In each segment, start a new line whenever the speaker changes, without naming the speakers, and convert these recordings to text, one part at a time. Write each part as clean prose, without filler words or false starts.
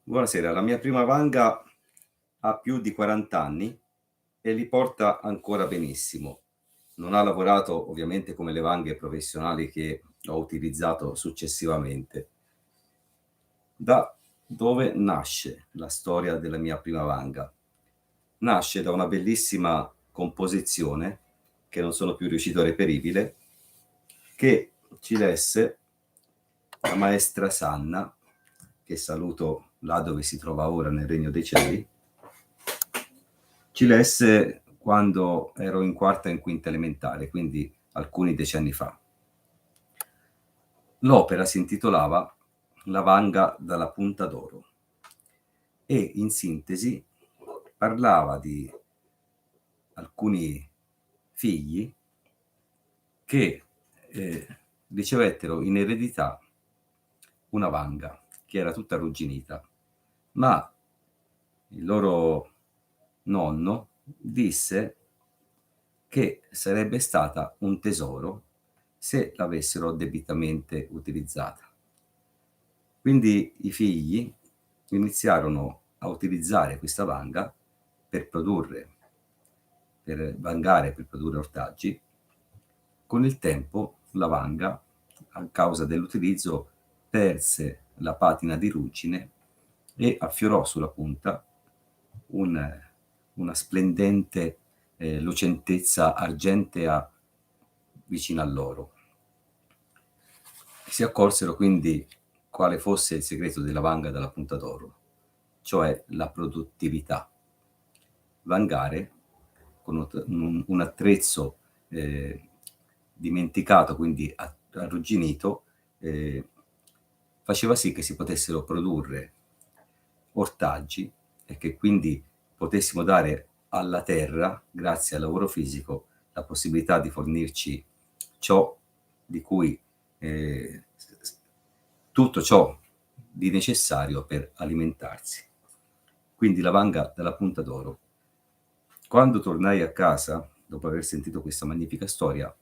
Buonasera, la mia prima Vanga ha più di 40 anni e li porta ancora benissimo. Non ha lavorato ovviamente come le vanghe professionali che ho utilizzato successivamente. Da dove nasce la storia della mia prima Vanga? Nasce da una bellissima composizione, che non sono più riuscito a reperibile, che ci lesse la maestra Sanna, che saluto là dove si trova ora nel Regno dei Cieli. Ci lesse quando ero in quarta e in quinta elementare, quindi alcuni decenni fa. L'opera si intitolava La Vanga dalla punta d'oro e in sintesi parlava di alcuni figli che ricevettero in eredità una vanga che era tutta arrugginita, ma il loro nonno disse che sarebbe stata un tesoro se l'avessero debitamente utilizzata. Quindi i figli iniziarono a utilizzare questa vanga per vangare, per produrre ortaggi. Con il tempo la vanga, a causa dell'utilizzo, perse la patina di ruggine e affiorò sulla punta una splendente lucentezza argentea vicina all'oro. Si accorsero quindi quale fosse il segreto della vanga dalla punta d'oro, cioè la produttività. Vangare con un attrezzo dimenticato, quindi arrugginito, faceva sì che si potessero produrre ortaggi e che quindi potessimo dare alla terra, grazie al lavoro fisico, la possibilità di fornirci ciò di cui tutto ciò di necessario per alimentarsi. Quindi la vanga dalla punta d'oro. Quando tornai a casa, dopo aver sentito questa magnifica storia,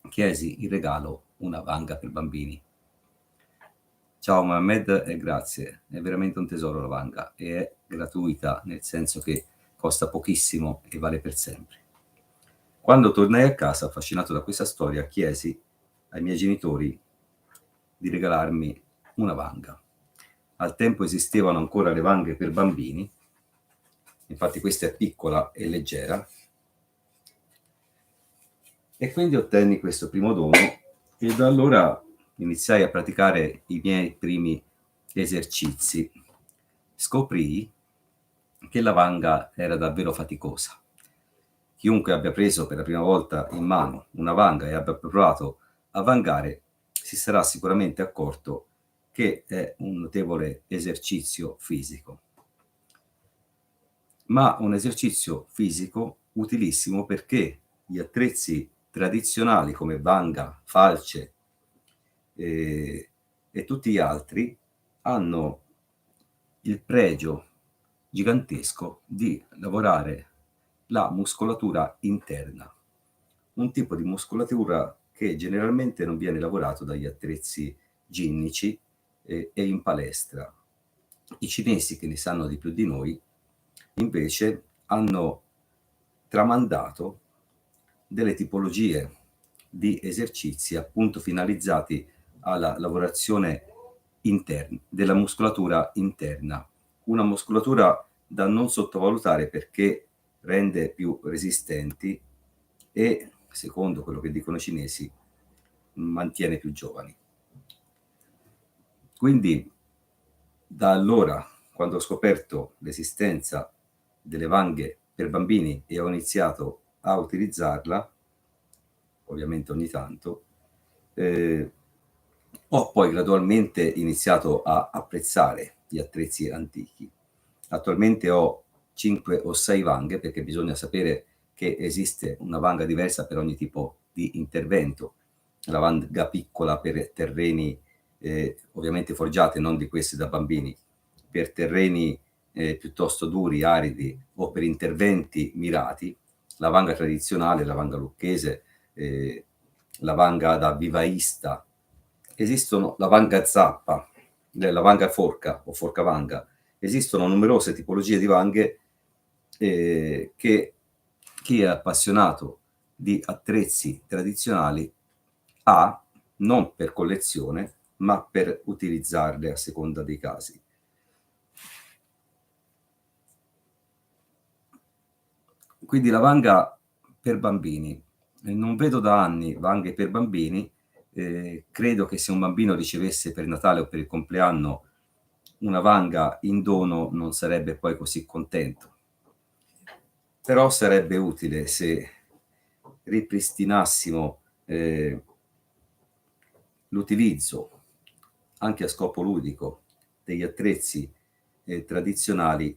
chiesi in regalo una vanga per bambini. Ciao Mohammed e grazie, è veramente un tesoro la vanga e è gratuita, nel senso che costa pochissimo e vale per sempre. Quando tornai a casa, affascinato da questa storia, chiesi ai miei genitori di regalarmi una vanga. Al tempo esistevano ancora le vanghe per bambini, infatti questa è piccola e leggera, e quindi ottenni questo primo dono e da allora iniziai a praticare i miei primi esercizi. Scoprii che la vanga era davvero faticosa. Chiunque abbia preso per la prima volta in mano una vanga e abbia provato a vangare si sarà sicuramente accorto che è un notevole esercizio fisico, ma un esercizio fisico utilissimo perché gli attrezzi tradizionali come vanga, falce e tutti gli altri hanno il pregio gigantesco di lavorare la muscolatura interna, un tipo di muscolatura che generalmente non viene lavorato dagli attrezzi ginnici e in palestra. I cinesi, che ne sanno di più di noi, invece hanno tramandato delle tipologie di esercizi appunto finalizzati alla lavorazione della muscolatura interna, una muscolatura da non sottovalutare perché rende più resistenti e, secondo quello che dicono i cinesi, mantiene più giovani. Quindi da allora, quando ho scoperto l'esistenza delle vanghe per bambini e ho iniziato a utilizzarla, ovviamente ogni tanto, ho poi gradualmente iniziato a apprezzare gli attrezzi antichi. Attualmente ho 5 o 6 vanghe, perché bisogna sapere che esiste una vanga diversa per ogni tipo di intervento. La vanga piccola per terreni ovviamente forgiate, non di queste da bambini, per terreni piuttosto duri, aridi o per interventi mirati, la vanga tradizionale, la vanga lucchese, la vanga da vivaista. Esistono la vanga zappa, la vanga forca o forcavanga Esistono numerose tipologie di vanghe che chi è appassionato di attrezzi tradizionali ha, non per collezione, ma per utilizzarle a seconda dei casi. Quindi la vanga per bambini. Non vedo da anni vanghe per bambini. Credo che se un bambino ricevesse per Natale o per il compleanno una vanga in dono non sarebbe poi così contento. Però sarebbe utile se ripristinassimo l'utilizzo, anche a scopo ludico, degli attrezzi tradizionali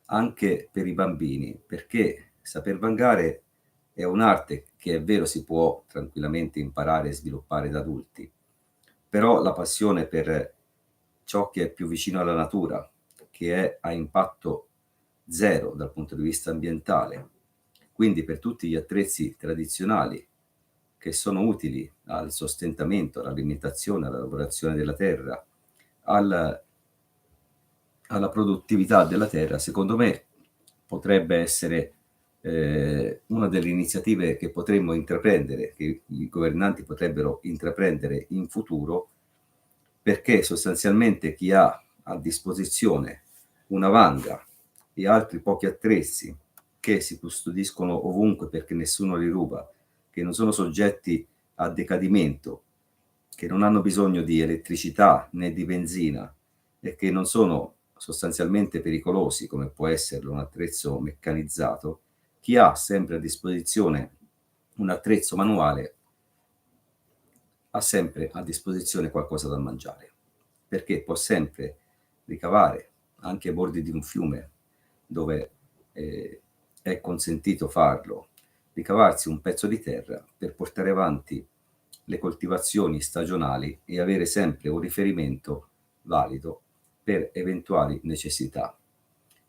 anche per i bambini, perché saper vangare è un'arte che è vero si può tranquillamente imparare e sviluppare da adulti, però la passione per ciò che è più vicino alla natura, che è a impatto zero dal punto di vista ambientale, quindi per tutti gli attrezzi tradizionali che sono utili al sostentamento, all'alimentazione, alla lavorazione della terra, alla produttività della terra, secondo me potrebbe essere una delle iniziative che potremmo intraprendere, che i governanti potrebbero intraprendere in futuro, perché sostanzialmente chi ha a disposizione una vanga e altri pochi attrezzi che si custodiscono ovunque perché nessuno li ruba, che non sono soggetti a decadimento, che non hanno bisogno di elettricità né di benzina e che non sono sostanzialmente pericolosi come può esserlo un attrezzo meccanizzato, chi ha sempre a disposizione un attrezzo manuale ha sempre a disposizione qualcosa da mangiare, perché può sempre ricavare, anche ai bordi di un fiume, dove è consentito farlo, ricavarsi un pezzo di terra per portare avanti le coltivazioni stagionali e avere sempre un riferimento valido per eventuali necessità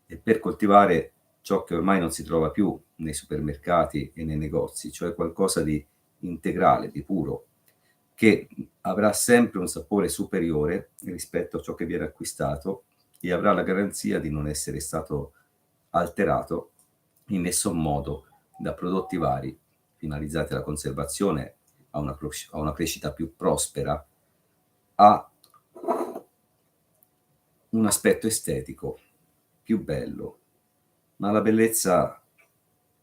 e per coltivare ciò che ormai non si trova più nei supermercati e nei negozi, cioè qualcosa di integrale, di puro, che avrà sempre un sapore superiore rispetto a ciò che viene acquistato e avrà la garanzia di non essere stato alterato in nessun modo da prodotti vari finalizzati alla conservazione, a una crescita più prospera, a un aspetto estetico più bello, ma la bellezza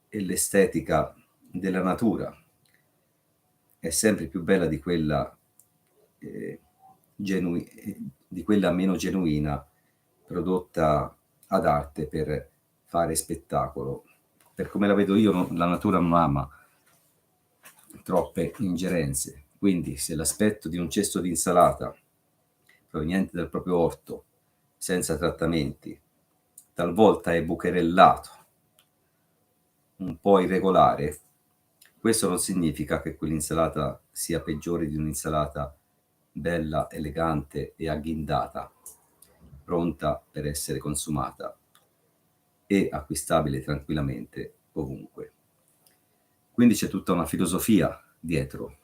e l'estetica della natura è sempre più bella di quella, eh, di quella meno genuina prodotta ad arte per fare spettacolo. Per come la vedo io, la natura non ama troppe ingerenze, quindi se l'aspetto di un cesto di insalata proveniente dal proprio orto, senza trattamenti, talvolta è bucherellato, un po' irregolare, questo non significa che quell'insalata sia peggiore di un'insalata bella, elegante e agghindata, pronta per essere consumata e acquistabile tranquillamente ovunque. Quindi c'è tutta una filosofia dietro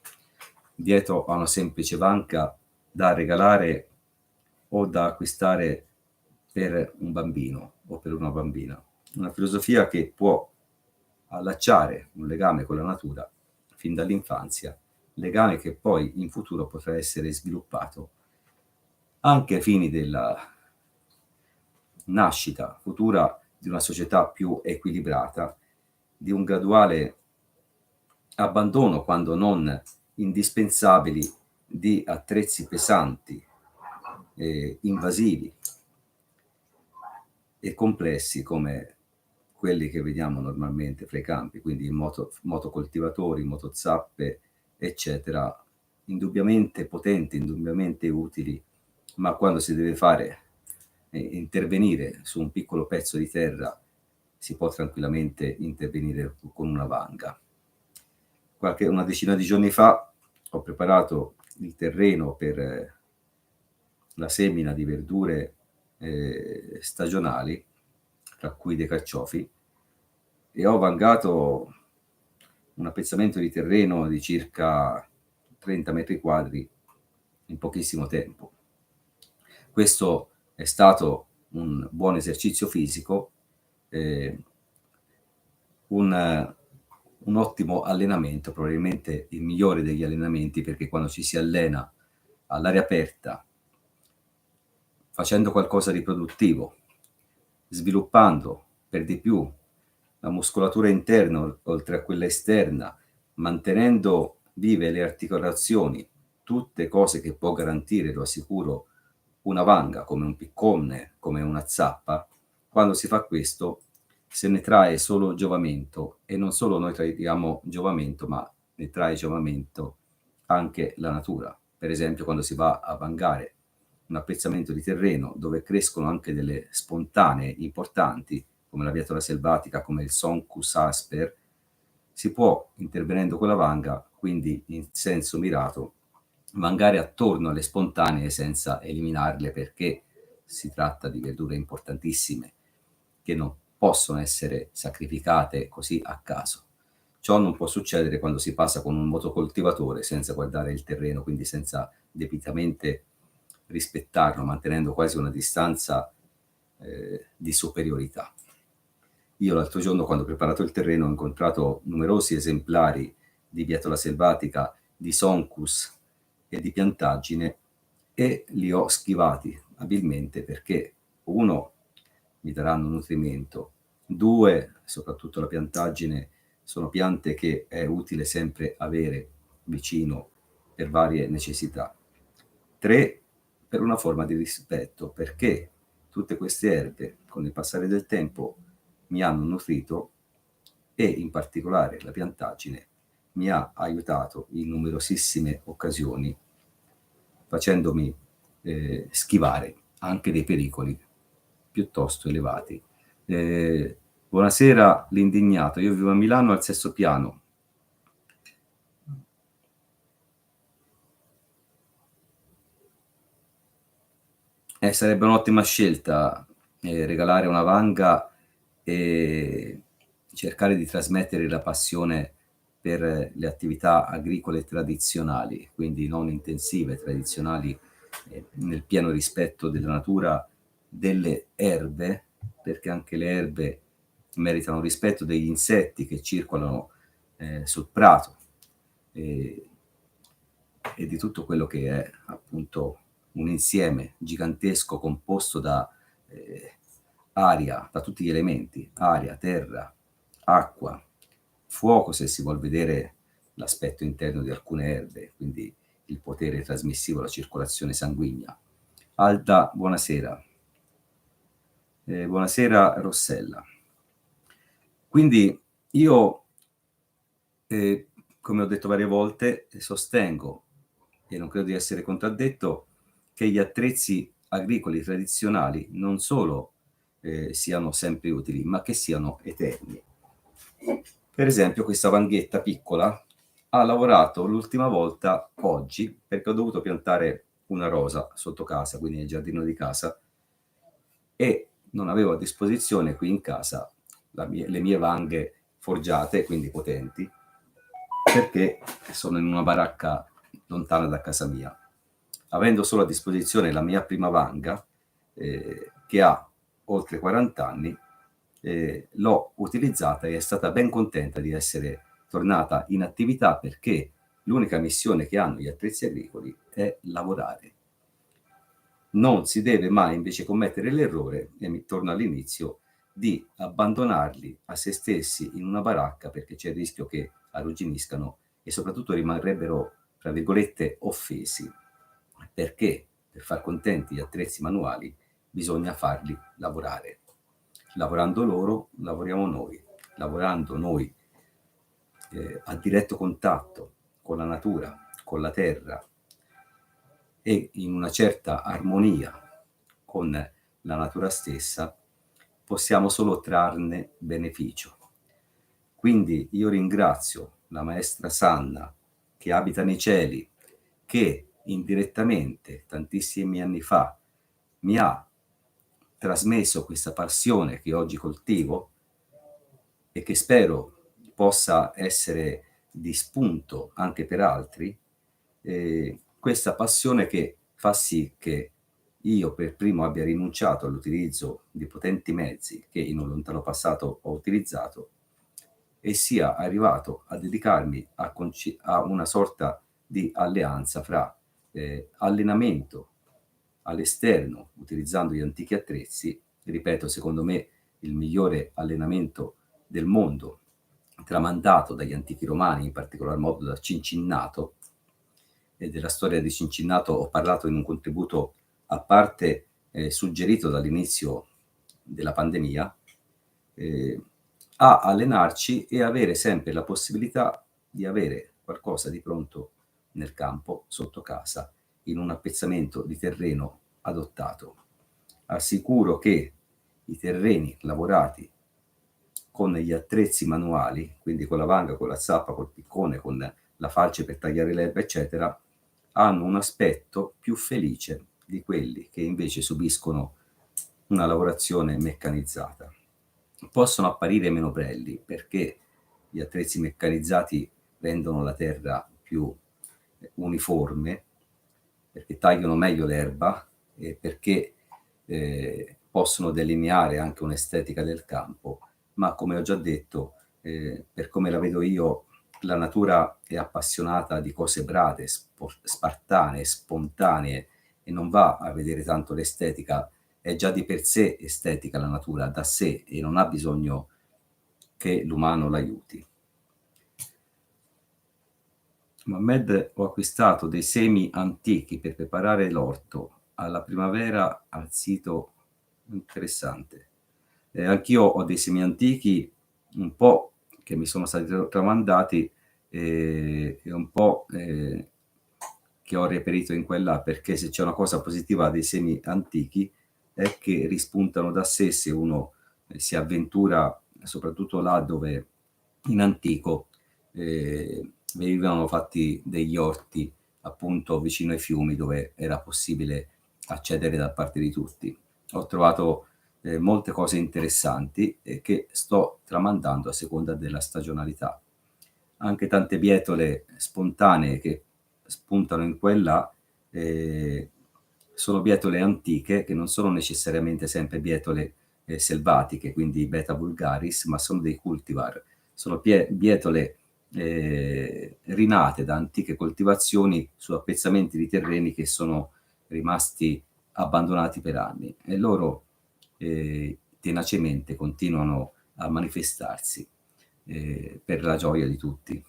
a una semplice banca da regalare o da acquistare per un bambino o per una bambina. Una filosofia che può allacciare un legame con la natura fin dall'infanzia, legame che poi in futuro potrà essere sviluppato anche ai fini della nascita futura di una società più equilibrata, di un graduale abbandono, quando non indispensabili, di attrezzi pesanti, invasivi e complessi come quelli che vediamo normalmente fra i campi, quindi motocoltivatori, motozappe, eccetera, indubbiamente potenti, indubbiamente utili, ma quando si deve fare intervenire su un piccolo pezzo di terra si può tranquillamente intervenire con una vanga. Una decina di giorni fa ho preparato il terreno per la semina di verdure stagionali, tra cui dei carciofi, e ho vangato un appezzamento di terreno di circa 30 metri quadri in pochissimo tempo. Questo è stato un buon esercizio fisico, un ottimo allenamento, probabilmente il migliore degli allenamenti, perché quando ci si allena all'aria aperta, facendo qualcosa di produttivo, sviluppando per di più la muscolatura interna oltre a quella esterna, mantenendo vive le articolazioni, tutte cose che può garantire, lo assicuro, una vanga come un piccone, come una zappa. Quando si fa questo se ne trae solo giovamento, e non solo noi traiamo giovamento, ma ne trae giovamento anche la natura. Per esempio, quando si va a vangare un appezzamento di terreno dove crescono anche delle spontanee importanti, come la viatola selvatica, come il Sonchus asper, si può, intervenendo con la vanga, quindi in senso mirato, vangare attorno alle spontanee senza eliminarle, perché si tratta di verdure importantissime che non possono essere sacrificate così a caso. Ciò non può succedere quando si passa con un motocoltivatore senza guardare il terreno, quindi senza debitamente rispettarlo, mantenendo quasi una distanza di superiorità. Io l'altro giorno, quando ho preparato il terreno, ho incontrato numerosi esemplari di viatola selvatica, di Sonchus e di piantaggine, e li ho schivati abilmente perché, uno, mi daranno nutrimento, due, soprattutto la piantaggine, sono piante che è utile sempre avere vicino per varie necessità. Tre, per una forma di rispetto, perché tutte queste erbe, con il passare del tempo, mi hanno nutrito, e in particolare la piantaggine mi ha aiutato in numerosissime occasioni, facendomi schivare anche dei pericoli piuttosto elevati. Buonasera l'indignato, io vivo a Milano al sesto piano. Sarebbe un'ottima scelta regalare una vanga e cercare di trasmettere la passione per le attività agricole tradizionali, quindi non intensive, tradizionali, nel pieno rispetto della natura, delle erbe, perché anche le erbe meritano rispetto, degli insetti che circolano sul prato, e di tutto quello che è appunto un insieme gigantesco composto da aria, da tutti gli elementi, aria, terra, acqua, fuoco, se si vuol vedere l'aspetto interno di alcune erbe, quindi il potere trasmissivo, la circolazione sanguigna. Alda, buonasera. Buonasera Rossella. Quindi io, come ho detto varie volte, sostengo, e non credo di essere contraddetto, che gli attrezzi agricoli tradizionali non solo siano sempre utili, ma che siano eterni. Per esempio, questa vanghetta piccola ha lavorato l'ultima volta oggi, perché ho dovuto piantare una rosa sotto casa, quindi nel giardino di casa, e non avevo a disposizione qui in casa le mie vanghe forgiate, quindi potenti, perché sono in una baracca lontana da casa mia. Avendo solo a disposizione la mia prima vanga, che ha oltre 40 anni, l'ho utilizzata e è stata ben contenta di essere tornata in attività, perché l'unica missione che hanno gli attrezzi agricoli è lavorare. Non si deve mai invece commettere l'errore, e mi torno all'inizio, di abbandonarli a se stessi in una baracca, perché c'è il rischio che arrugginiscano e soprattutto rimarrebbero, tra virgolette, offesi, perché per far contenti gli attrezzi manuali bisogna farli lavorare. Lavorando loro, lavoriamo noi. Lavorando noi a diretto contatto con la natura, con la terra, e in una certa armonia con la natura stessa, possiamo solo trarne beneficio. Quindi io ringrazio la maestra Sanna, che abita nei cieli, che indirettamente, tantissimi anni fa, mi ha trasmesso questa passione che oggi coltivo e che spero possa essere di spunto anche per altri, questa passione che fa sì che io per primo abbia rinunciato all'utilizzo di potenti mezzi che in un lontano passato ho utilizzato e sia arrivato a dedicarmi a una sorta di alleanza fra allenamento all'esterno utilizzando gli antichi attrezzi, ripeto, secondo me il migliore allenamento del mondo, tramandato dagli antichi romani, in particolar modo da Cincinnato, e della storia di Cincinnato ho parlato in un contributo a parte suggerito dall'inizio della pandemia, eh, a allenarci e avere sempre la possibilità di avere qualcosa di pronto nel campo, sotto casa, in un appezzamento di terreno adottato. Assicuro che i terreni lavorati con gli attrezzi manuali, quindi con la vanga, con la zappa, col piccone, con la falce per tagliare l'erba, eccetera, hanno un aspetto più felice di quelli che invece subiscono una lavorazione meccanizzata. Possono apparire meno belli perché gli attrezzi meccanizzati rendono la terra più uniforme, perché tagliano meglio l'erba e perché possono delineare anche un'estetica del campo, ma come ho già detto, per come la vedo io, la natura è appassionata di cose brade, spartane, spontanee e non va a vedere tanto l'estetica, è già di per sé estetica la natura, da sé, e non ha bisogno che l'umano l'aiuti. Mohammed, ho acquistato dei semi antichi per preparare l'orto alla primavera al sito interessante. Anch'io ho dei semi antichi, un po' che mi sono stati tramandati e un po' che ho reperito in quella, perché se c'è una cosa positiva dei semi antichi è che rispuntano da sé se uno si avventura, soprattutto là dove in antico venivano fatti degli orti appunto vicino ai fiumi dove era possibile accedere da parte di tutti. Ho trovato molte cose interessanti che sto tramandando a seconda della stagionalità. Anche tante bietole spontanee che spuntano in quella sono bietole antiche che non sono necessariamente sempre bietole selvatiche, quindi Beta vulgaris, ma sono dei cultivar. Sono bietole rinate da antiche coltivazioni su appezzamenti di terreni che sono rimasti abbandonati per anni e loro tenacemente continuano a manifestarsi per la gioia di tutti.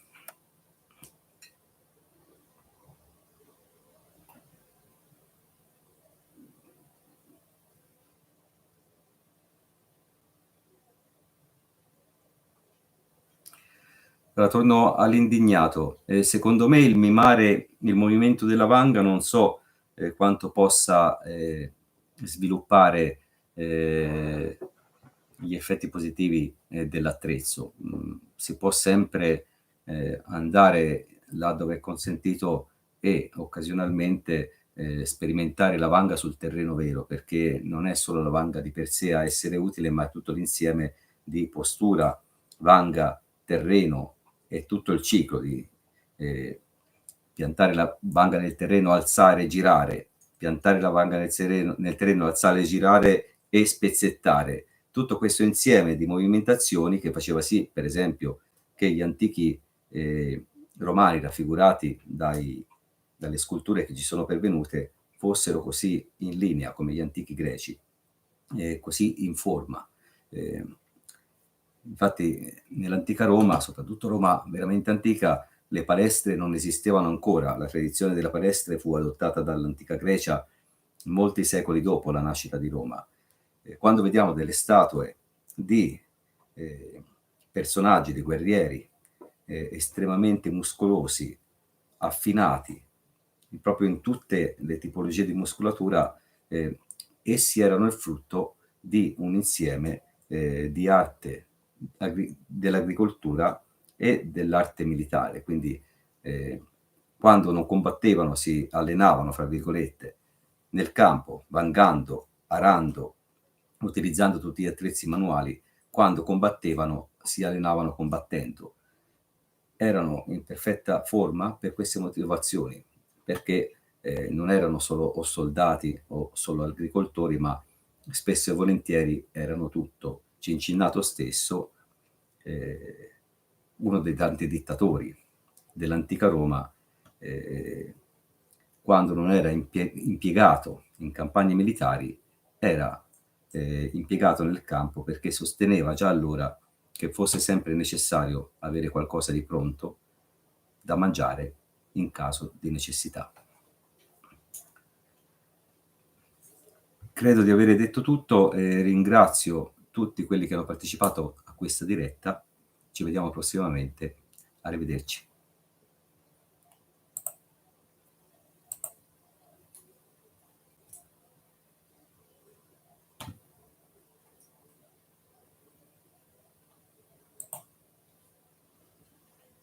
Allora, torno all'indignato. Secondo me il mimare il movimento della vanga non so quanto possa sviluppare gli effetti positivi dell'attrezzo. Si può sempre andare là dove è consentito e occasionalmente sperimentare la vanga sul terreno vero, perché non è solo la vanga di per sé a essere utile, ma è tutto l'insieme di postura, vanga, terreno e tutto il ciclo di piantare la vanga nel terreno, alzare, girare, piantare la vanga nel terreno, alzare, girare e spezzettare. Tutto questo insieme di movimentazioni che faceva sì, per esempio, che gli antichi romani raffigurati dalle sculture che ci sono pervenute fossero così in linea come gli antichi greci, così in forma. Infatti nell'antica Roma, soprattutto Roma veramente antica, le palestre non esistevano ancora. La tradizione della palestra fu adottata dall'antica Grecia molti secoli dopo la nascita di Roma. Quando vediamo delle statue di personaggi, di guerrieri estremamente muscolosi, affinati, proprio in tutte le tipologie di muscolatura, essi erano il frutto di un insieme di arte dell'agricoltura e dell'arte militare. Quindi quando non combattevano si allenavano, fra virgolette, nel campo, vangando, arando, utilizzando tutti gli attrezzi manuali. Quando combattevano si allenavano combattendo. Erano in perfetta forma per queste motivazioni, perché non erano solo o soldati o solo agricoltori, ma spesso e volentieri erano tutto. Cincinnato stesso, ehm, uno dei tanti dittatori dell'antica Roma, ehm, quando non era impiegato in campagne militari, era, impiegato nel campo perché sosteneva già allora che fosse sempre necessario avere qualcosa di pronto da mangiare in caso di necessità. Credo di avere detto tutto e ringrazio tutti quelli che hanno partecipato a questa diretta. Ci vediamo prossimamente. Arrivederci.